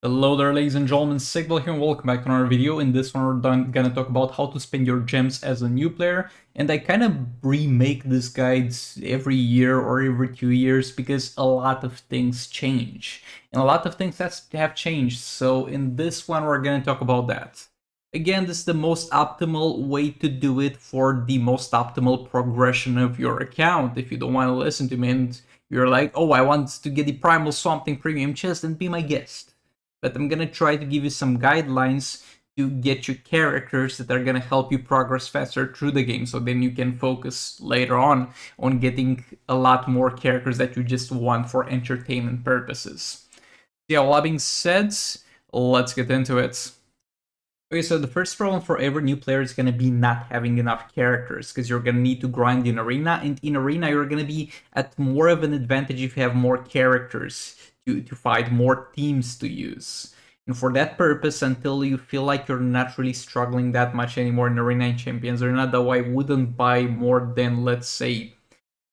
Hello there, ladies and gentlemen, Sigval here and welcome back to another video. In this one we're gonna talk about how to spend your gems as a new player, and I kind of remake this guide every year or every 2 years because a lot of things change and a lot of things have changed. So in this one we're gonna talk about that. Again, this is the most optimal way to do it for the most optimal progression of your account. If you don't want to listen to me and you're like, oh, I want to get the Primal Swamp Thing Premium Chest, then be my guest. But I'm gonna try to give you some guidelines to get you characters that are gonna help you progress faster through the game, so then you can focus later on getting a lot more characters that you just want for entertainment purposes. Yeah, all that being said, let's get into it. Okay, so the first problem for every new player is going to be not having enough characters, because you're going to need to grind in Arena, and in Arena you're going to be at more of an advantage if you have more characters to fight, more teams to use. And for that purpose, until you feel like you're not really struggling that much anymore in Arena and Champions Arena, though I wouldn't buy more than, let's say,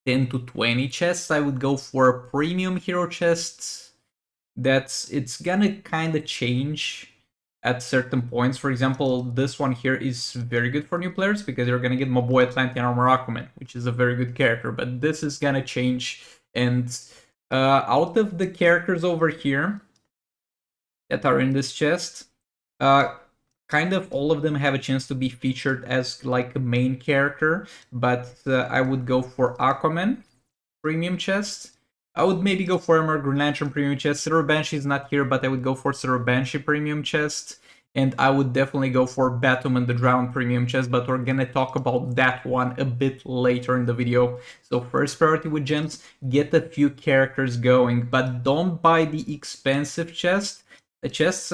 10 to 20 chests. I would go for a premium hero chest. It's gonna kind of change at certain points. For example, this one here is very good for new players because you're gonna get my boy Atlantean Armor Aquaman, which is a very good character, but this is gonna change. And out of the characters over here that are in this chest, kind of all of them have a chance to be featured as like a main character, but I would go for Aquaman premium chest. I would maybe go for Armor Green Lantern premium chest. Zero Banshee is not here, but I would go for Zero Banshee premium chest. And I would definitely go for Batwoman the Drowned premium chest, but we're gonna talk about that one a bit later in the video. So first priority with gems, get a few characters going, but don't buy the expensive chests unless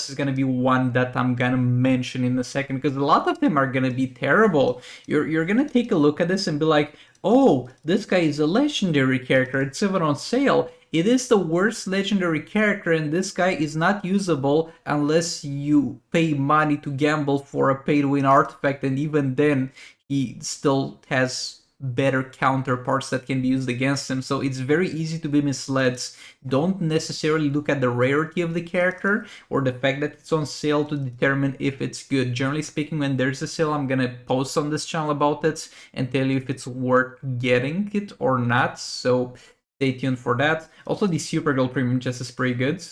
it's gonna be one that I'm gonna mention in a second, because a lot of them are gonna be terrible. You're gonna take a look at this and be like, oh, this guy is a legendary character, it's even on sale. It is the worst legendary character, and this guy is not usable unless you pay money to gamble for a pay-to-win artifact, and even then, he still has better counterparts that can be used against him. So it's very easy to be misled. Don't necessarily look at the rarity of the character or the fact that it's on sale to determine if it's good. Generally speaking, when there's a sale, I'm gonna post on this channel about it and tell you if it's worth getting it or not. So stay tuned for that. Also, the Supergirl premium chest is pretty good.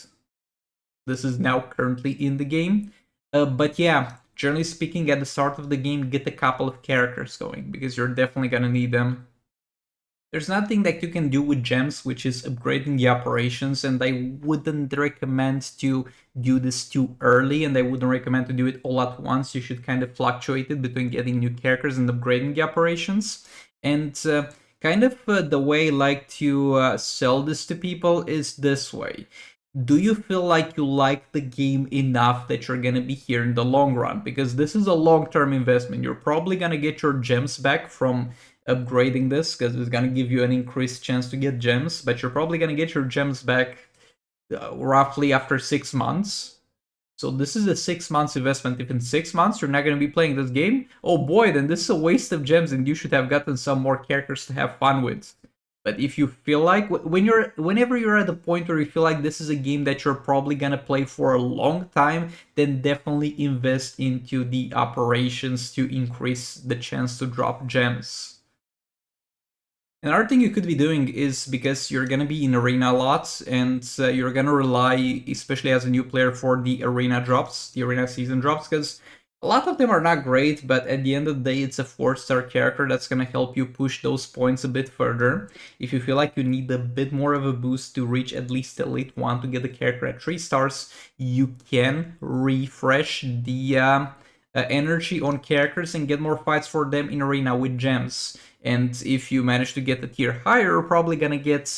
This is now currently in the game. But yeah, generally speaking, at the start of the game, get a couple of characters going, because you're definitely gonna need them. There's nothing that you can do with gems, which is upgrading the operations, and I wouldn't recommend to do this too early, and I wouldn't recommend to do it all at once. You should kind of fluctuate it between getting new characters and upgrading the operations. And kind of the way I like to sell this to people is this way. Do you feel like you like the game enough that you're gonna be here in the long run? Because this is a long-term investment. You're probably gonna get your gems back from upgrading this, because it's gonna give you an increased chance to get gems, but you're probably gonna get your gems back roughly after 6 months. So this is a 6 months investment. If in 6 months you're not gonna be playing this game, oh boy, then this is a waste of gems and you should have gotten some more characters to have fun with. But if you feel like, whenever you're at the point where you feel like this is a game that you're probably gonna play for a long time, then definitely invest into the operations to increase the chance to drop gems. Another thing you could be doing is, because you're gonna be in Arena a lot, and you're gonna rely, especially as a new player, for the Arena drops, the Arena season drops, because a lot of them are not great, but at the end of the day, it's a 4-star character that's gonna help you push those points a bit further. If you feel like you need a bit more of a boost to reach at least Elite 1 to get the character at 3 stars, you can refresh the energy on characters and get more fights for them in Arena with gems. And if you manage to get a tier higher, you're probably gonna get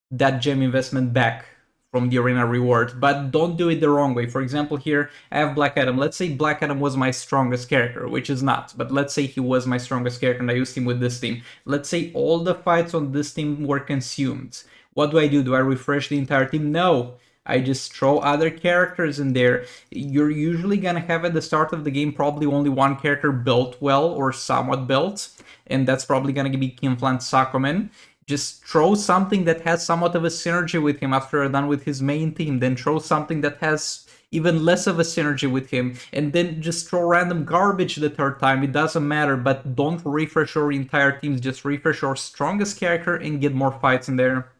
that gem investment back from the Arena reward, but don't do it the wrong way. For example, here I have Black Adam. Let's say Black Adam was my strongest character, which is not, but let's say he was my strongest character and I used him with this team. Let's say all the fights on this team were consumed. What do? Do I refresh the entire team? No. I just throw other characters in there. You're usually gonna have at the start of the game probably only one character built well or somewhat built, and that's probably gonna be Kim Flant's Aquaman. just throw something that has somewhat of a synergy with him after you're done with his main team, then throw something that has even less of a synergy with him, and then just throw random garbage the third time. It doesn't matter, but don't refresh your entire teams, just refresh your strongest character and get more fights in there.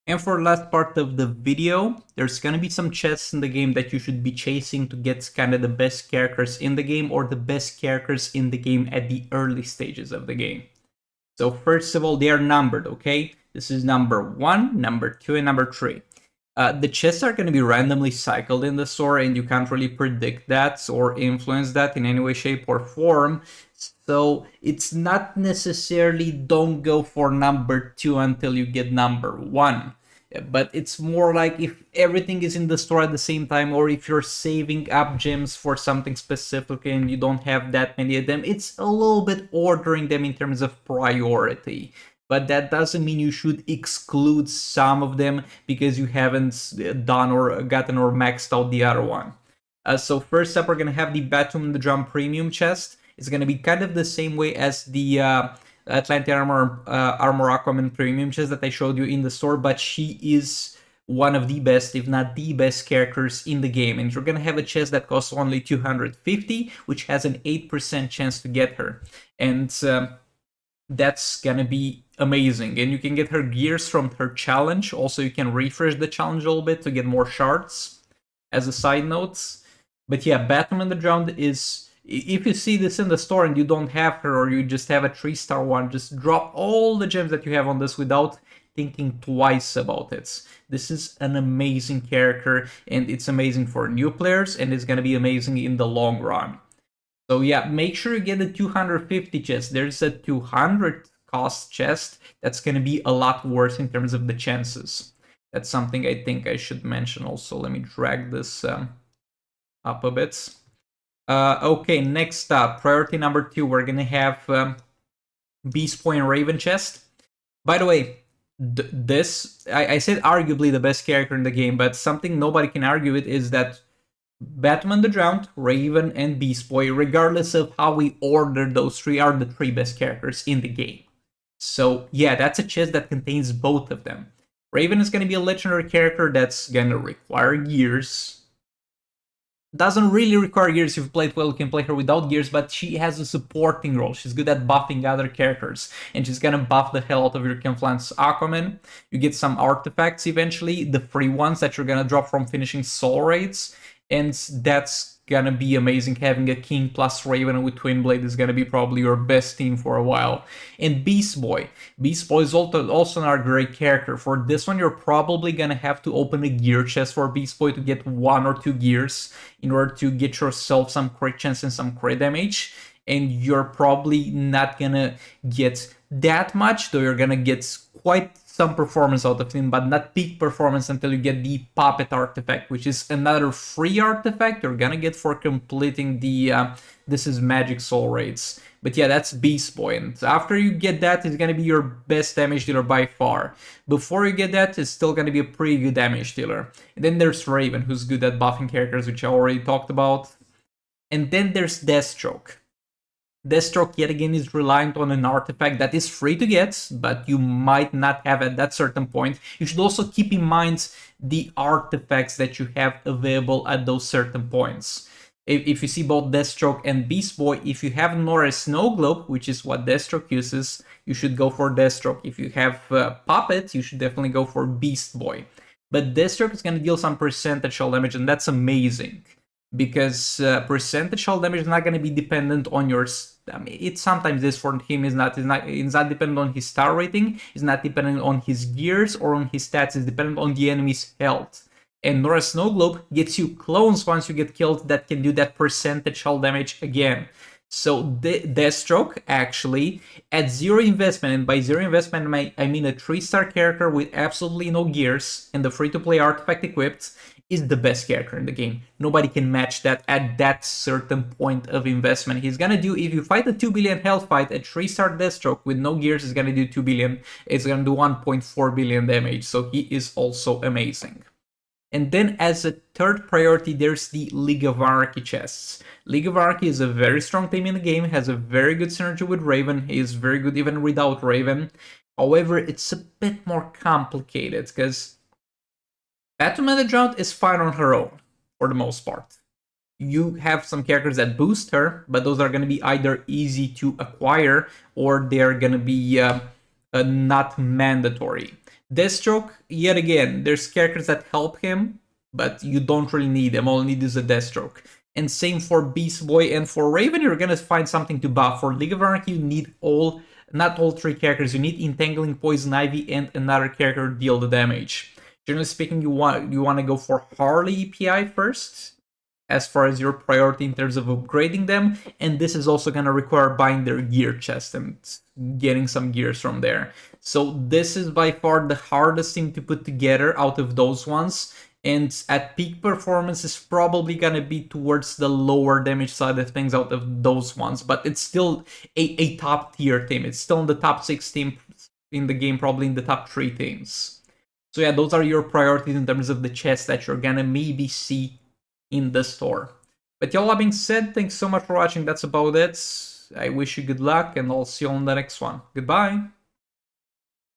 And for the last part of the video, there's gonna be some chests in the game that you should be chasing to get kind of the best characters in the game, or the best characters in the game at the early stages of the game. So first of all, they are numbered, okay? This is number 1, number 2, and number 3. The chests are going to be randomly cycled in the store, and you can't really predict that or influence that in any way, shape, or form. So it's not necessarily don't go for number 2 until you get number 1. But it's more like if everything is in the store at the same time, or if you're saving up gems for something specific and you don't have that many of them, it's a little bit ordering them in terms of priority. But that doesn't mean you should exclude some of them because you haven't done or gotten or maxed out the other one. So first up, we're going to have the Batum and the Drum Premium chest. It's going to be kind of the same way as the Atlantean Armor Aquaman Premium chest that I showed you in the store, but she is one of the best, if not the best characters in the game. And you're going to have a chest that costs only 250, which has an 8% chance to get her. And that's gonna be amazing. And you can get her gears from her challenge. Also, you can refresh the challenge a little bit to get more shards, as a side note. But yeah, Batman the Drowned is... If you see this in the store and you don't have her, or you just have a 3-star one, just drop all the gems that you have on this without thinking twice about it. This is an amazing character, and it's amazing for new players, and it's gonna be amazing in the long run. So yeah, make sure you get the 250 chest. There's a 200 cost chest that's going to be a lot worse in terms of the chances. That's something I think I should mention also. Let me drag this up a bit. Okay, next up, priority number 2, we're going to have Beast Boy and Raven chest. By the way, I said arguably the best character in the game, but something nobody can argue with is that Batman the Drowned, Raven, and Beast Boy, regardless of how we order those 3, are the 3 best characters in the game. So yeah, that's a chest that contains both of them. Raven is going to be a legendary character that's going to require gears. Doesn't really require gears. If you play it well, you can play her without gears, but she has a supporting role. She's good at buffing other characters, and she's gonna buff the hell out of your Camouflage Aquaman. You get some artifacts eventually, the free ones that you're gonna drop from finishing soul raids, and that's gonna be amazing. Having a King plus Raven with Twin Blade is gonna be probably your best team for a while. And Beast Boy. Beast Boy is also another great character. For this one, you're probably gonna have to open a gear chest for Beast Boy to get 1 or 2 gears in order to get yourself some crit chance and some crit damage. And you're probably not gonna get that much, though you're gonna get quite some performance out of him, but not peak performance until you get the Puppet artifact, which is another free artifact you're gonna get for completing the This Is Magic soul raids. But yeah, that's Beast Boy, and after you get that, it's gonna be your best damage dealer by far. Before you get that, it's still gonna be a pretty good damage dealer. And then there's Raven, who's good at buffing characters, which I already talked about. And then there's Deathstroke. Deathstroke, yet again, is reliant on an artifact that is free to get, but you might not have at that certain point. You should also keep in mind the artifacts that you have available at those certain points. If you see both Deathstroke and Beast Boy, if you have Nora Snow Globe, which is what Deathstroke uses, you should go for Deathstroke. If you have Puppet, you should definitely go for Beast Boy. But Deathstroke is going to deal some percentage damage, and that's amazing. Because percentage damage is not going to be dependent on your... I mean, it sometimes is for him. It's not dependent on his star rating. It's not dependent on his gears or on his stats. It's dependent on the enemy's health. And Nora Snow Globe gets you clones once you get killed that can do that percentage damage again. So Deathstroke actually at 0 investment, and by 0 investment I mean a 3-star character with absolutely no gears and the free-to-play artifact equipped, is the best character in the game. Nobody can match that at that certain point of investment. He's gonna do, if you fight a 2 billion health fight, a 3-star Deathstroke with no gears is gonna do 2 billion. It's gonna do 1.4 billion damage, so he is also amazing. And then as a third priority, there's the League of Anarchy chests. League of Anarchy is a very strong team in the game, has a very good synergy with Raven, he is very good even without Raven. However, it's a bit more complicated because Batwoman the Drought is fine on her own for the most part. You have some characters that boost her, but those are going to be either easy to acquire or they're going to be not mandatory. Deathstroke, yet again, there's characters that help him, but you don't really need them. All you need is a Deathstroke. And same for Beast Boy and for Raven, you're going to find something to buff. For League of Anarchy, you need not all three characters. You need Entangling, Poison Ivy, and another character to deal the damage. Generally speaking, you want to go for Harley EPI first, as far as your priority in terms of upgrading them, and this is also going to require buying their gear chest and getting some gears from there. So this is by far the hardest thing to put together out of those ones, and at peak performance is probably going to be towards the lower damage side of things out of those ones, but it's still a top tier team. It's still in the top 6 team in the game, probably in the top 3 teams. So yeah, those are your priorities in terms of the chests that you're gonna maybe see in the store. But y'all, that being said, thanks so much for watching. That's about it. I wish you good luck, and I'll see you on the next one. Goodbye.